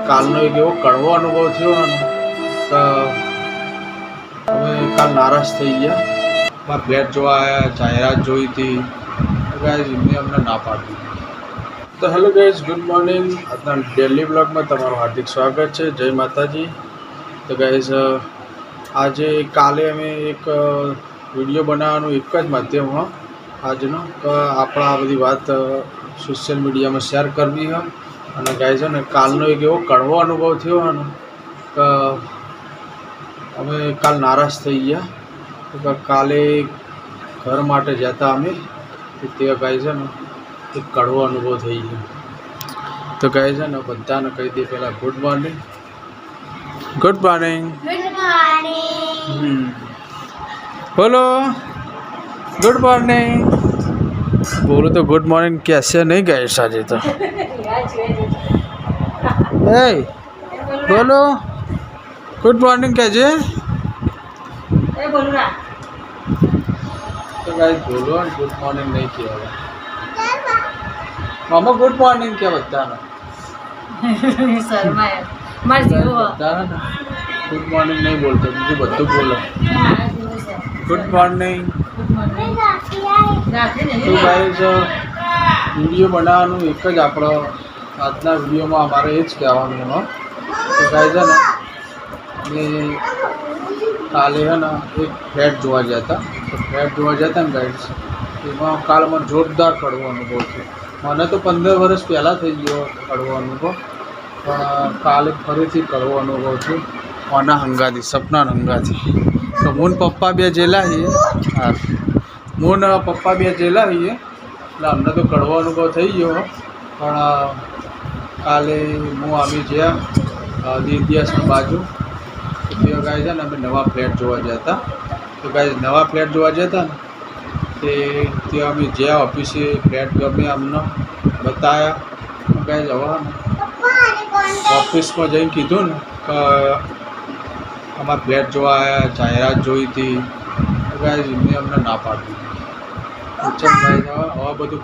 કાલનો એક એવો કડવો અનુભવ થયો ને તો અમે કાલ નારાજ થઈ ગયા. મારા ફ્લેટ જોવા આવ્યા, જાહેરાત જોઈ હતી, ગાઈઝ એમને અમને ના પાડી. તો હેલો ગાઈઝ, ગુડ મોર્નિંગ. આજના ડેલી બ્લોગમાં તમારું હાર્દિક સ્વાગત છે. જય માતાજી. તો ગાઈઝ આજે કાલે અમે એક વિડીયો બનાવવાનું એક જ માધ્યમમાં આજનો કે આપણા આ બધી વાત સોશિયલ મીડિયામાં શેર કરવી હોય. અને ગાઈઝ ને કાલનો એક એવો કડવો અનુભવ થયો ને કે અમે કાલ નારાજ થઈ ગયા. તો કાલે ઘર માટે જતા અમે તે ગાઈઝ ને એક કડવો અનુભવ થઈ ગયો. તો ગાઈઝ ને બધાને કહી દે પહેલાં ગુડ મોર્નિંગ. Good morning. બોલો ગુડ મોર્નિંગ. બોલો તો ગુડ મોર્નિંગ कैसे नहीं गए साजे तो ए बोलो गुड मॉर्निंग कैसे तो गाइस बोलो गुड मॉर्निंग नहीं किया मामा गुड मॉर्निंग क्या बताना शर्मा है मर जीव बताना ना गुड मॉर्निंग नहीं बोलते मुझे बच्चों बोलो गुड मॉर्निंग. તો ગાઈઝ વિડીયો બનાવવાનું એક જ આપણો આજના વિડીયોમાં અમારે એ જ કહેવાનું એમાં. તો ગાઈઝ ને મેં કાલે હે ને એક ફ્લેટ જોવા ગયા હતા. તો ફ્લેટ જોવા ગયા હતા ને ગાઈઝ એમાં કાલ મને જોરદાર કડવો અનુભવ થયો. મને તો 15 વર્ષ પહેલાં થઈ ગયો કડવો અનુભવ, પણ કાલે ફરીથી કડવો અનુભવ થયો. કોના હંગાથી? સપના હંગાથી. તો મૂન પપ્પા બે જેલા છીએ. હા, મૂન પપ્પા બે જેલા છીએ એટલે અમને તો કડવો અનુભવ થઈ ગયો. પણ કાલે હું આવી જ્યાં દીદિયાસની બાજુ તે ગાય છે ને અમે નવા ફ્લેટ જોવા ગયા હતા. તો ગાય નવા ફ્લેટ જોવા ગયા હતા ને તે ત્યાં અમે જ્યાં ઓફિસે ફ્લેટ ગમે અમને બતાવ્યા. ગાય જવા ને ઓફિસમાં જઈને કીધું ને કે અમારા ફ્લેટ જોવા આવ્યા, જાહેરાત જોઈ હતી, ગાય એમને અમને ના પાડી. હવે બધું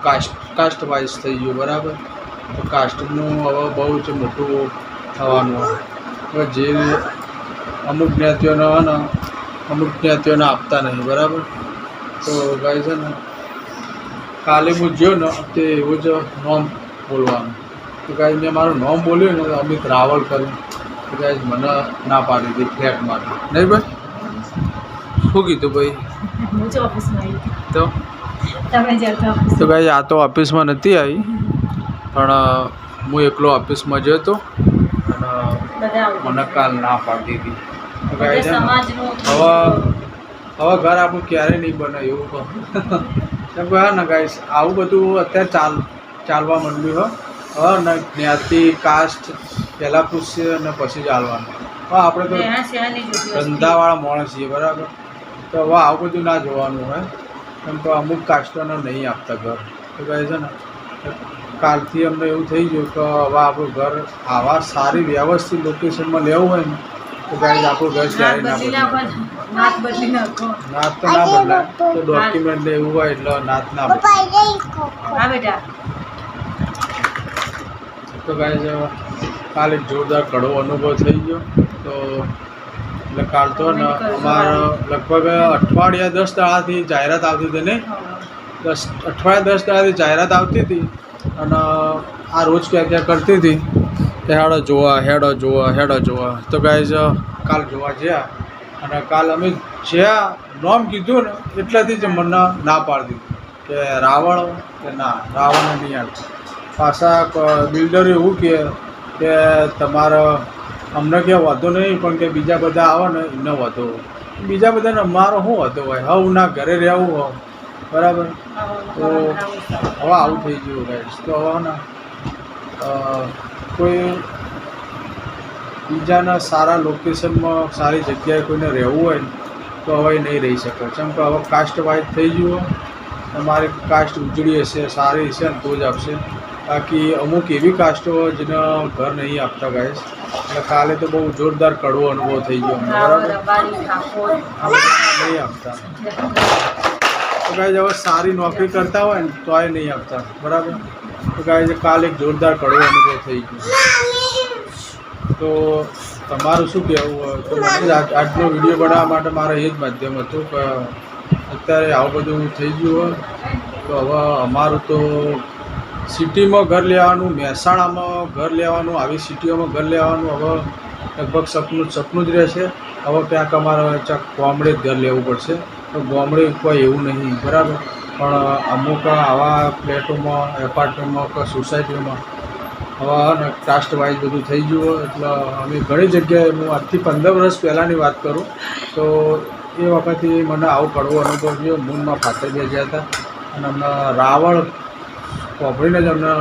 કાસ્ટ વાઇઝ થઈ ગયું બરાબર. તો કાસ્ટનું હવે બહુ જ મોટું થવાનું. હવે જે અમુક જ્ઞાતિઓને હોય ને અમુક જ્ઞાતિઓને આપતા નહીં બરાબર. તો ગાય છે ને કાલે હું જ્યો ને તે એવું જ નોમ બોલવાનું. તો ગાય મેં મારું નામ બોલ્યું ને અમિત રાવલ કર્યું. તો ગાય મને ના પાડી હતી ફ્લેટ માટે. નહીં ભાઈ શું કીધું ભાઈ? તો તો ગાય આ તો ઓફિસમાં નથી આવી, પણ હું એકલો ઓફિસમાં જયો હતો અને મને કાલ ના પાડી હતી. હવે ઘર આપણું ક્યારે નહીં બને એવું કહું. કેમ કે હા ને ગાઈસ આવું બધું અત્યારે ચાલવા માંડ્યું હોય. હવે ને જ્ઞાતિ કાસ્ટ પહેલાં પૂછશે અને પછી ચાલવાનું. હવે આપણે તો ધંધાવાળા માણસ છીએ બરાબર. તો હવે આવું બધું ના જોવાનું હોય. કેમ કે અમુક કાસ્ટોને નહીં આપતા ઘર. તો કહે છે ને કાલથી અમને એવું થઈ ગયું કે હવે આપણું ઘર આવા સારી વ્યવસ્થિત લોકેશનમાં લેવું હોય ને તો ગાઈઝ આપણું ઘર ક્યારેય ના બદલાય. નાત તો ના બદલાય. તો ડોક્યુમેન્ટ ને એવું હોય એટલે નાત ના બદલાય. તો ગાઈઝ કાલે જોરદાર કડવો અનુભવ થઈ ગયો. તો એટલે કાલ તો ને અમારા લગભગ અઠવાડિયા 10 દાડાથી જાહેરાત આવતી હતી નહીં. અઠવાડિયા 10 દાડાથી જાહેરાત આવતી હતી અને આ રોજ ક્યાં કરતી હતી કે હેડો જોવા. તો ગાઈઝ કાલ જોવા ગયા અને કાલ અમે જ્યાં નામ કીધું ને એટલાથી જ મને ના પાડી કે રાવણ કે ના રાવણ નહીં આવતું. પાછા બિલ્ડરે એવું કે તમારે અમને ક્યાં વાંધો નહીં, પણ કે બીજા બધા આવે ને એમને વાંધો હોય. બીજા બધાને અમારો શું વાંધો હોય? હવે ના ઘરે રહેવું હોય બરાબર. તો હવે આવું થઈ ગયું ગાઈસ. તો હવે ને કોઈ બીજાના સારા લોકેશનમાં સારી જગ્યાએ કોઈને રહેવું હોય ને તો હવે નહીં રહી શકે. કેમ કે હવે કાસ્ટ વાઇઝ થઈ ગયું હોય. તમારી કાસ્ટ ઉજળી હશે, સારી હશે ને તો જ આપશે. બાકી અમુક એવી કાસ્ટો જેને ઘર નહીં આપતા ગાઈસ. એટલે કાલે તો બહુ જોરદાર કડવો અનુભવ થઈ ગયો બરાબર. નહીં આપતા. તો ગાઈસ હવે સારી નોકરી કરતા હોય ને તો એ નહીં આપતા બરાબર. તો ગાઈસ કાલે એક જોરદાર કડવો અનુભવ થઈ ગયો. તો તમારું શું કહેવું હોય તો મને આજનો વિડીયો બનાવવા માટે મારે એ જ માધ્યમ હતું કે અત્યારે આવું બધું થઈ ગયું હોય તો હવે અમારું તો સિટીમાં ઘર લેવાનું, મહેસાણામાં ઘર લેવાનું, આવી સિટીઓમાં ઘર લેવાનું હવે લગભગ સપનું જ રહેશે. હવે ક્યાંક અમારે ગામડે જ ઘર લેવું પડશે. તો ગામડે કોઈ એવું નહીં, બરાબર, પણ અમુક આવા ફ્લેટોમાં, એપાર્ટમેન્ટમાં કે સોસાયટીઓમાં હવે કાસ્ટ વાઇઝ બધું થઈ ગયું હોય એટલે અમે ઘણી જગ્યાએ, હું આજથી 15 વર્ષ પહેલાંની વાત કરું તો એ વખતે મને આવો કડવો અનુભવ થયો. મૂનમાં ફાતે ગયા હતા અને અમને રાવળ વાપરીને જ અમને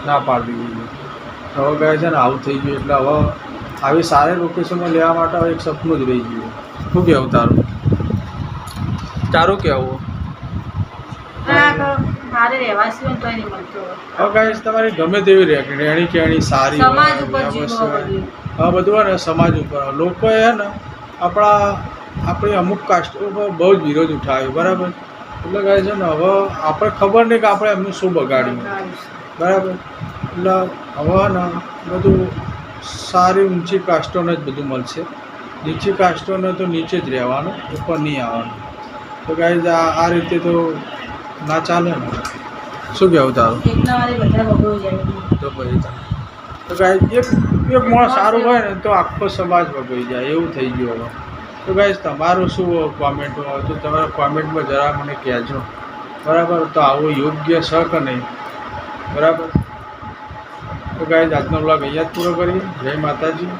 ના પાડી દીધી. હવે ગયા છે ને આવું થઈ ગયું એટલે હવે આવી સારી લોકેશનમાં લેવા માટે હવે એક સપનું જ રહી ગયું. શું કહેવું તારું કહેવું? મારે રહેવાસી હોય તોય નહીં મળતો. હવે ગાઈસ તમારી ગમે તેવી રહેણી કહેણી સારી સમાજ ઉપર જીવો હા બધું હોય ને સમાજ ઉપર લોકોએ હે ને આપણી અમુક કાસ્ટ ઉપર બહુ જ વિરોધ ઉઠાવ્યો, બરાબર. એટલે ગાઈસ છે ને હવે આપણે ખબર નહીં કે આપણે એમનું શું બગાડ્યું, બરાબર. એટલે હવે ને બધું સારી ઊંચી કાસ્ટોને જ બધું મળશે, નીચી કાસ્ટોને તો નીચે જ રહેવાનું, ઉપર નહીં આવવાનું. તો ગાઈસ આ રીતે તો ના ચાલે ને. શું કહેવું તારું? તો પછી તો ગાઈસ એક માણસ સારું હોય ને તો આખો સમાજ વગોઈ જાય એવું થઈ ગયું હવે. તો ગાઈસ તમારું શું કોમેન્ટમાં તો તમારા કોમેન્ટમાં જરા મને કહેજો, બરાબર. તો આવું યોગ્ય છે કે નહીં, બરાબર. તો ગાઈસ આજનો બ્લોગ અહીંયા જ પૂરો કરીએ. જય માતાજી.